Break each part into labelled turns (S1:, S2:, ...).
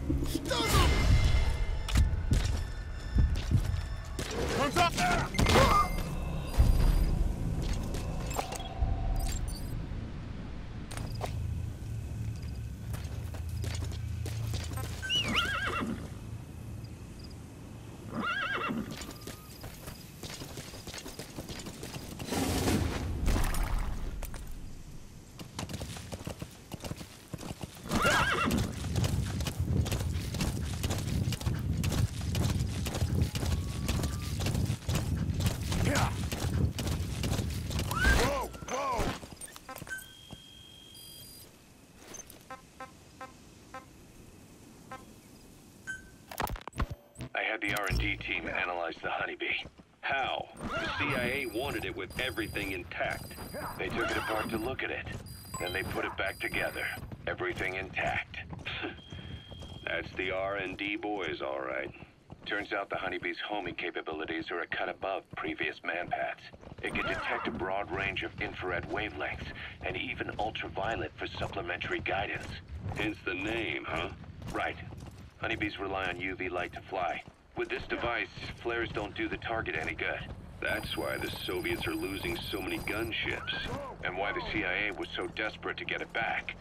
S1: Comes up!
S2: I had the R&D team analyze the honeybee. How? The CIA wanted it with everything intact. They took it apart to look at it. Then they put it back together. Everything intact. That's the R&D boys, all right. Turns out the honeybee's homing capabilities are a cut above previous manpads. It can detect a broad range of infrared wavelengths, and even ultraviolet for supplementary guidance. Hence the name, huh? Right. Honeybees rely on UV light to fly. With this device, flares don't do the target any good. That's why the Soviets are losing so many gunships, and why the CIA was so desperate to get it back.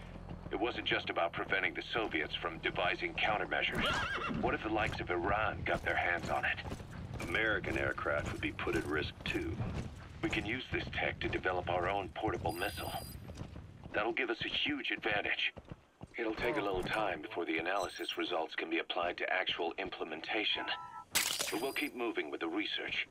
S2: It wasn't just about preventing the Soviets from devising countermeasures. What if the likes of Iran got their hands on it? American aircraft would be put at risk too. We can use this tech to develop our own portable missile. That'll give us a huge advantage. It'll take a little time before the analysis results can be applied to actual implementation. But we'll keep moving with the research.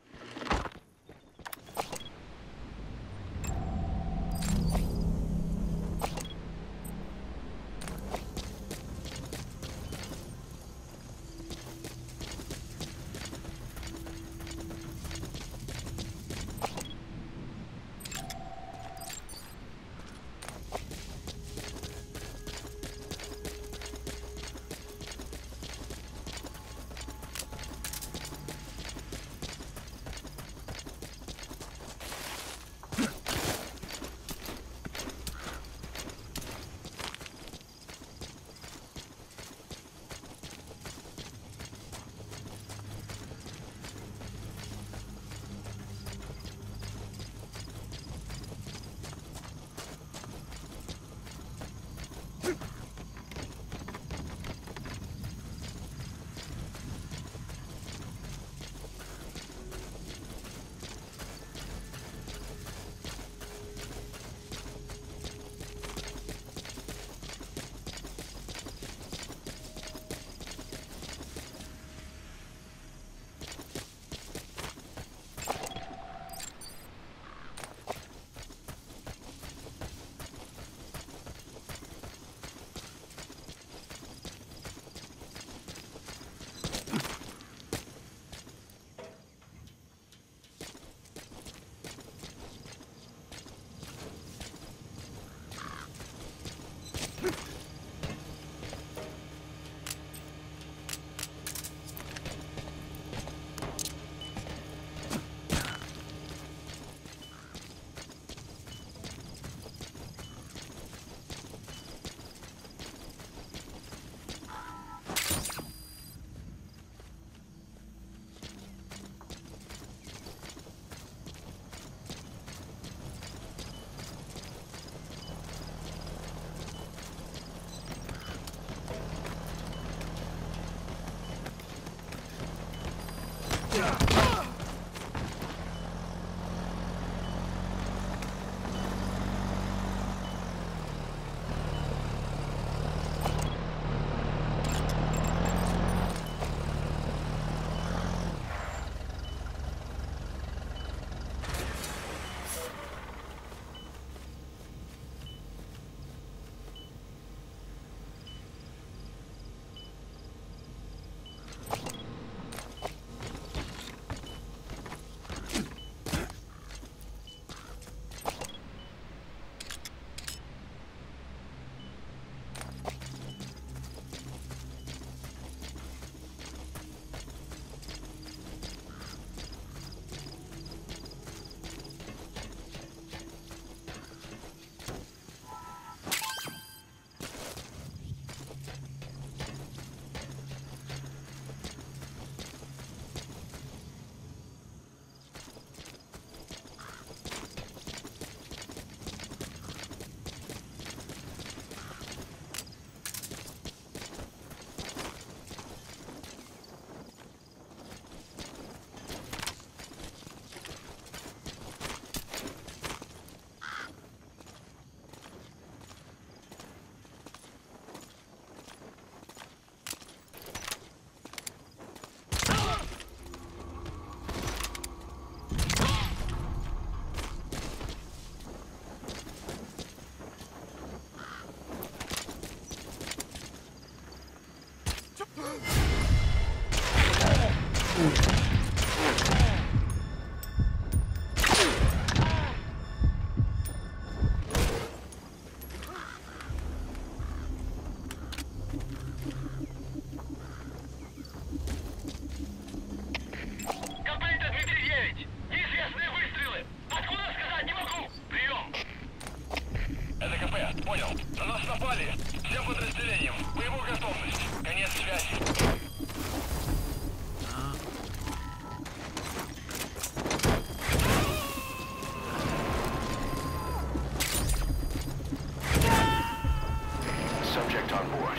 S3: Subject on board.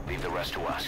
S3: Leave the rest to us.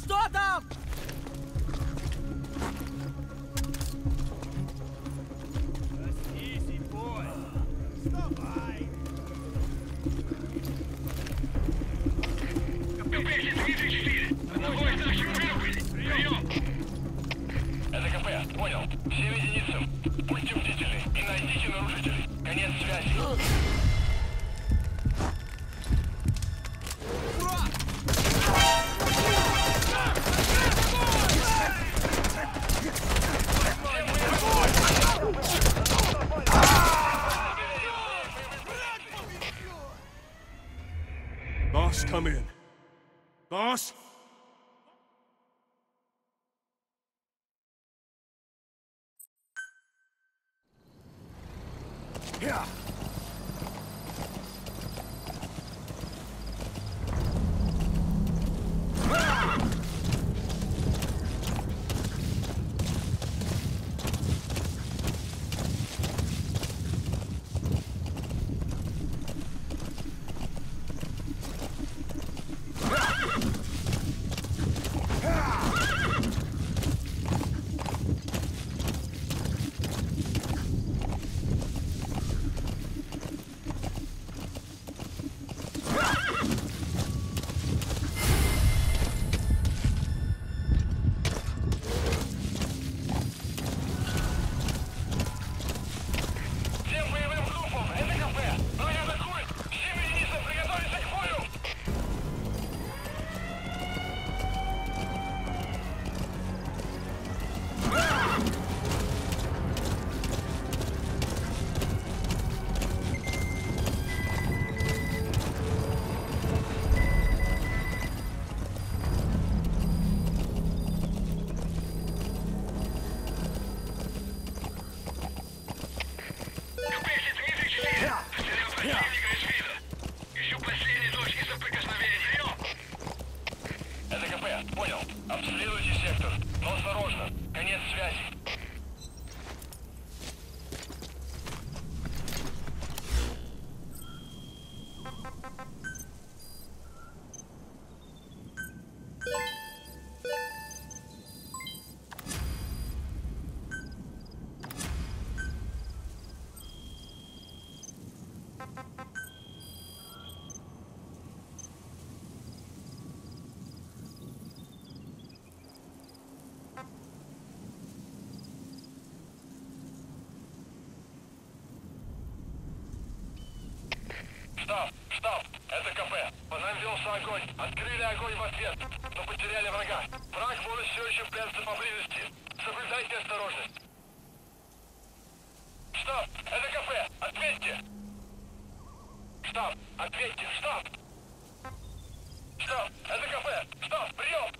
S1: Что там? Проснись, бой! Вставай! КП-434! Одного из наших вырубили! Прием!
S2: Это КП, понял. Всем единицам. Будьте бдительны и найдите нарушителей. Конец связи.
S1: Boss, come in. Boss? Yeah.
S2: Понял. Обследуйте сектор. Но осторожно. Конец связи. Штаб, это КП. По нам велся огонь. Открыли огонь в ответ, но потеряли врага. Враг может все еще прятаться поблизости. Соблюдайте осторожность. Штаб, это КП. Ответьте. Штаб, ответьте. Штаб. Штаб, это КП. Штаб, прием.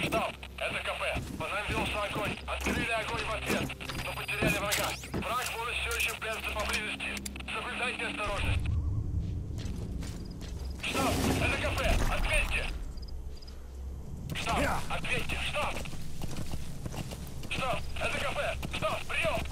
S1: Штаб, это кафе. По нам велся огонь. Открыли огонь в ответ. Но потеряли врага. Враг может все еще прятаться поблизости. Соблюдайте осторожность. Штаб, это кафе. Ответьте. Штаб, ответьте. Штаб. Штаб, это кафе. Штаб, прием.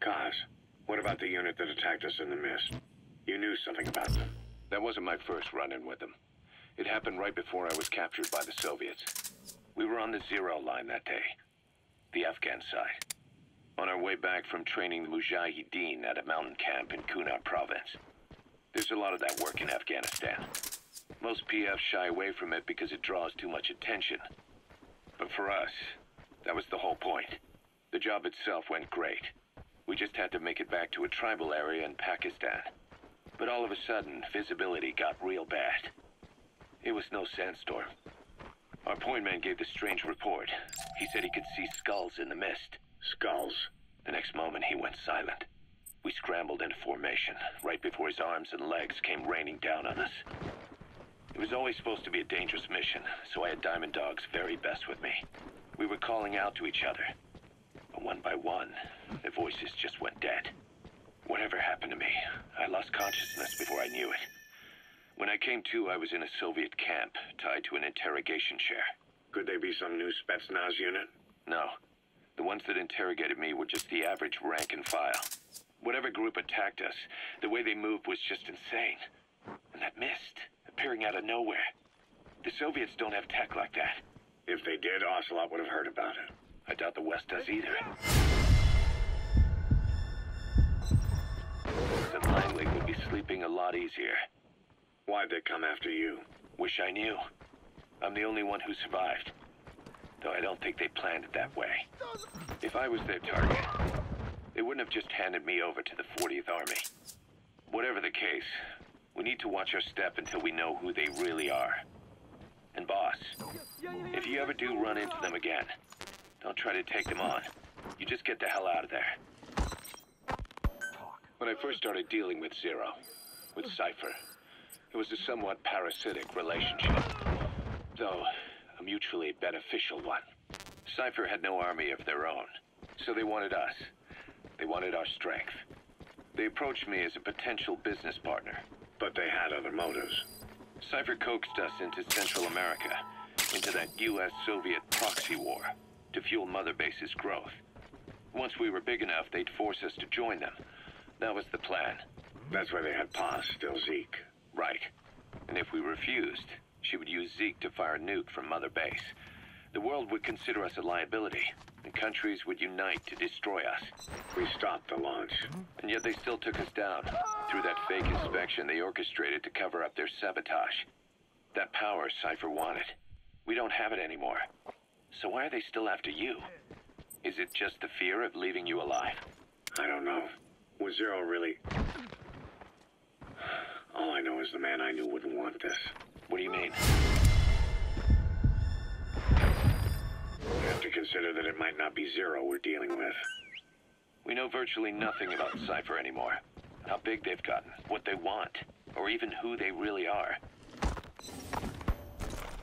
S2: Kaz, what about the unit that attacked us in the mist? You knew something about them. That wasn't my first run-in with them. It happened right before I was captured by the Soviets. We were on the Zero line that day, the Afghan side, on our way back from training the Mujahideen at a mountain camp in Kunar province. There's a lot of that work in Afghanistan. Most PFs shy away from it because it draws too much attention. But for us, that was the whole point. The job itself went great. We just had to make it back to a tribal area in Pakistan. But all of a sudden, visibility got real bad. It was no sandstorm. Our point man gave this strange report. He said he could see skulls in the mist. Skulls? The next moment, he went silent. We scrambled into formation, right before his arms and legs came raining down on us. It was always supposed to be a dangerous mission, so I had Diamond Dog's very best with me. We were calling out to each other. But one by one, the voices just went dead. Whatever happened to me, I lost consciousness before I knew it. When I came to, I was in a Soviet camp, tied to an interrogation chair. Could they be some new Spetsnaz unit? No. The ones that interrogated me were just the average rank and file. Whatever group attacked us, the way they moved was just insane. And that mist, appearing out of nowhere. The Soviets don't have tech like that. If they did, Ocelot would have heard about it. I doubt the West does either. Then Langley would be sleeping a lot easier. Why'd they come after you? Wish I knew. I'm the only one who survived. Though I don't think they planned it that way. If I was their target, they wouldn't have just handed me over to the 40th Army. Whatever the case, we need to watch our step until we know who they really are. And boss, if you ever do run into them again, don't try to take them on. You just get the hell out of there. When I first started dealing with Zero, with Cypher, it was a somewhat parasitic relationship, though a mutually beneficial one. Cypher had no army of their own, so they wanted us. They wanted our strength. They approached me as a potential business partner, but they had other motives. Cypher coaxed us into Central America, into that US-Soviet proxy war, to fuel Mother Base's growth. Once we were big enough, they'd force us to join them. That was the plan. That's why they had Paz, still Zeke. Right. And if we refused, She would use Zeke to fire a nuke from Mother Base. The world would consider us a liability, and countries would unite to destroy us.
S4: We stopped the launch.
S2: And yet they still took us down. Through that fake inspection they orchestrated to cover up their sabotage. That power Cypher wanted. We don't have it anymore. So why are they still after you? Is it just the fear of leaving you alive?
S4: I don't know. Was Zero really... All I know is the man I knew wouldn't want this.
S2: What do you mean?
S4: We have to consider that it might not be Zero we're dealing with.
S2: We know virtually nothing about Cypher anymore. How big they've gotten, what they want, or even who they really are.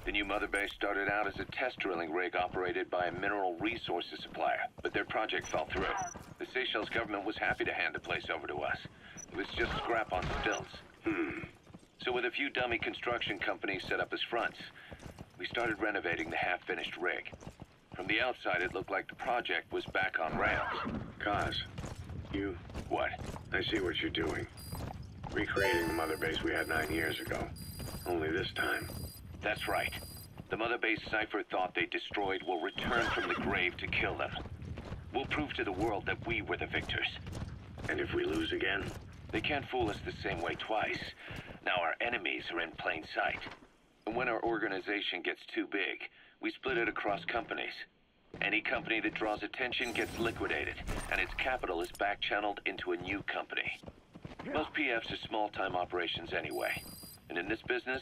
S2: The new Mother Base started out as a test drilling rig operated by a mineral resources supplier, but their project fell through. The Seychelles government was happy to hand the place over to us. It was just scrap on stilts. So with a few dummy construction companies set up as fronts, we started renovating the half-finished rig. From the outside, it looked like the project was back on rails.
S4: Kaz, you...
S2: What?
S4: I see what you're doing. Recreating the Mother Base we had 9 years ago. Only this time.
S2: That's right. The Mother Base Cypher thought they destroyed will return from the grave to kill them. We'll prove to the world that we were the victors.
S4: And if we lose again?
S2: They can't fool us the same way twice. Now our enemies are in plain sight. And when our organization gets too big, we split it across companies. Any company that draws attention gets liquidated, and its capital is back-channeled into a new company. Most PFs are small-time operations anyway. And in this business,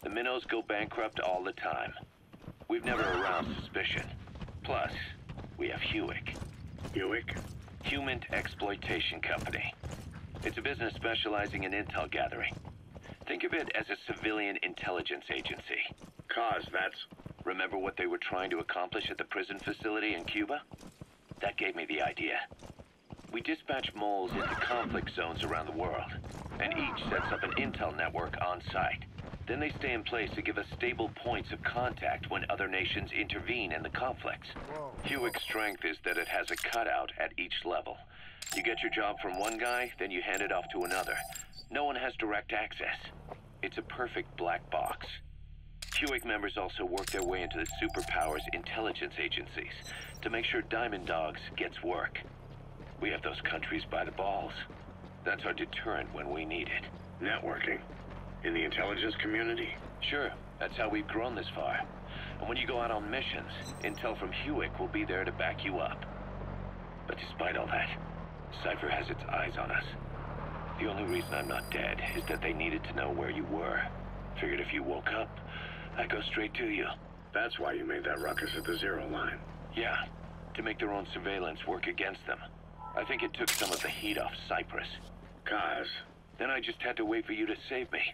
S2: the minnows go bankrupt all the time. We've never aroused suspicion. Plus, we have Hewick.
S4: Hewick?
S2: Human Exploitation Company. It's a business specializing in intel gathering. Think of it as a civilian intelligence agency.
S4: Kaz, that's...
S2: Remember what they were trying to accomplish at the prison facility in Cuba? That gave me the idea. We dispatch moles into conflict zones around the world, and each sets up an intel network on site. Then they stay in place to give us stable points of contact when other nations intervene in the conflicts. Hewick's strength is that it has a cutout at each level. You get your job from one guy, then you hand it off to another. No one has direct access. It's a perfect black box. Hewick members also work their way into the superpowers intelligence agencies to make sure Diamond Dogs gets work. We have those countries by the balls. That's our deterrent when we need it.
S4: Networking? In the intelligence community?
S2: Sure, that's how we've grown this far. And when you go out on missions, intel from Hewick will be there to back you up. But despite all that, Cypher has its eyes on us. The only reason I'm not dead is that they needed to know where you were. Figured if you woke up, I'd go straight to you.
S4: That's why you made that ruckus at the Zero line.
S2: Yeah, to make their own surveillance work against them. I think it took some of the heat off Cyprus.
S4: Kaz.
S2: Then I just had to wait for you to save me.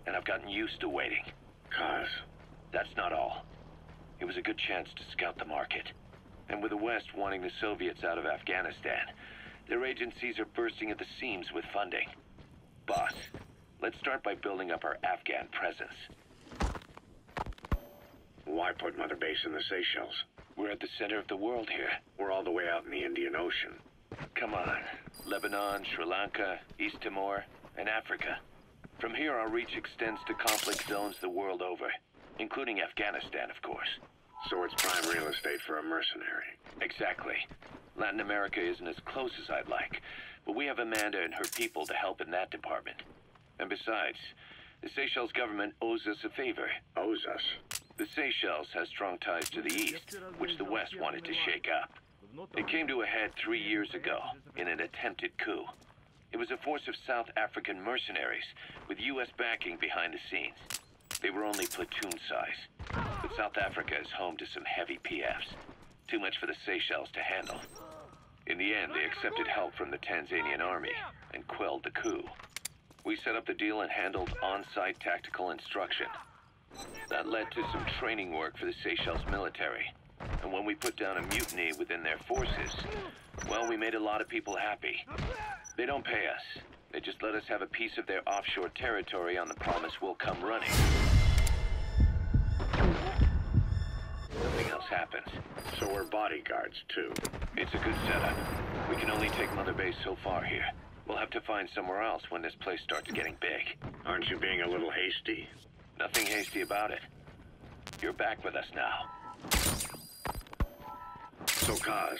S2: And I've gotten used to waiting.
S4: Kaz.
S2: That's not all. It was a good chance to scout the market. And with the West wanting the Soviets out of Afghanistan, their agencies are bursting at the seams with funding. Boss, let's start by building up our Afghan presence.
S4: Why put Mother Base in the Seychelles?
S2: We're at the center of the world here.
S4: We're all the way out in the Indian Ocean.
S2: Come on. Lebanon, Sri Lanka, East Timor, and Africa. From here, our reach extends to conflict zones the world over, including Afghanistan, of course.
S4: So it's prime real estate for a mercenary.
S2: Exactly. Latin America isn't as close as I'd like, but we have Amanda and her people to help in that department. And besides, the Seychelles government owes us a favor.
S4: Owes us?
S2: The Seychelles has strong ties to the east, which the West wanted to shake up. It came to a head 3 years ago in an attempted coup. It was a force of South African mercenaries with U.S. backing behind the scenes. They were only platoon size, but South Africa is home to some heavy PFs. Too much for the Seychelles to handle. In the end, they accepted help from the Tanzanian army and quelled the coup. We set up the deal and handled on-site tactical instruction. That led to some training work for the Seychelles military. And when we put down a mutiny within their forces, well, we made a lot of people happy. They don't pay us. They just let us have a piece of their offshore territory on the promise we'll come running. Something else happens.
S4: So we're bodyguards, too.
S2: It's a good setup. We can only take Mother Base so far here. We'll have to find somewhere else when this place starts getting big.
S4: Aren't you being a little hasty?
S2: Nothing hasty about it. You're back with us now.
S4: So, Kaz,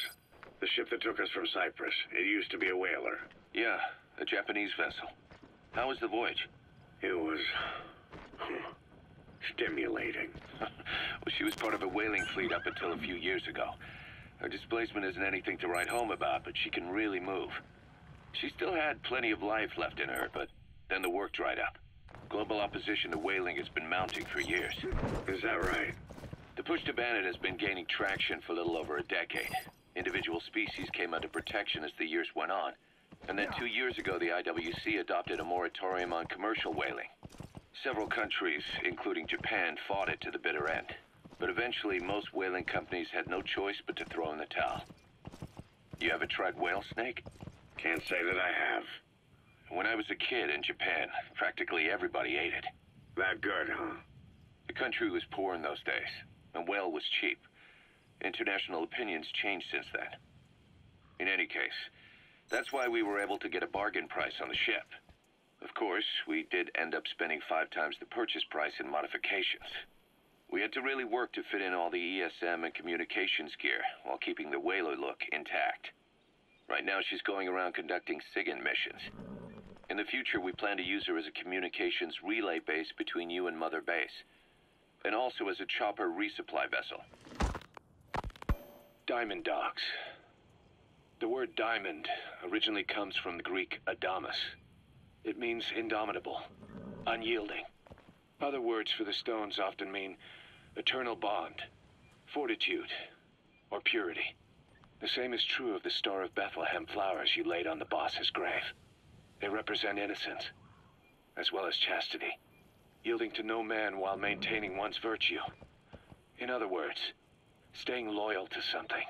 S4: the ship that took us from Cyprus, it used to be a whaler.
S2: Yeah, a Japanese vessel. How was the voyage?
S4: It was... stimulating.
S2: Well, she was part of a whaling fleet up until a few years ago. Her displacement isn't anything to write home about, but she can really move. She still had plenty of life left in her, but then the work dried up. Global opposition to whaling has been mounting for years.
S4: Is that right?
S2: The push to ban it has been gaining traction for a little over a decade. Individual species came under protection as the years went on. And then 2 years ago, the IWC adopted a moratorium on commercial whaling. Several countries, including Japan, fought it to the bitter end. But eventually, most whaling companies had no choice but to throw in the towel. You ever tried whale snake?
S4: Can't say that I have.
S2: When I was a kid in Japan, practically everybody ate it.
S4: That good, huh?
S2: The country was poor in those days, and whale was cheap. International opinions changed since then. In any case, that's why we were able to get a bargain price on the ship. Of course, we did end up spending 5 times the purchase price in modifications. We had to really work to fit in all the ESM and communications gear while keeping the whaler look intact. Right now, she's going around conducting SIGINT missions. In the future, we plan to use her as a communications relay base between you and Mother Base, and also as a chopper resupply vessel. Diamond dogs. The word diamond originally comes from the Greek adamas. It means indomitable, unyielding. Other words for the stones often mean eternal bond, fortitude, or purity. The same is true of the Star of Bethlehem flowers you laid on the boss's grave. They represent innocence, as well as chastity, yielding to no man while maintaining one's virtue. In other words, staying loyal to something.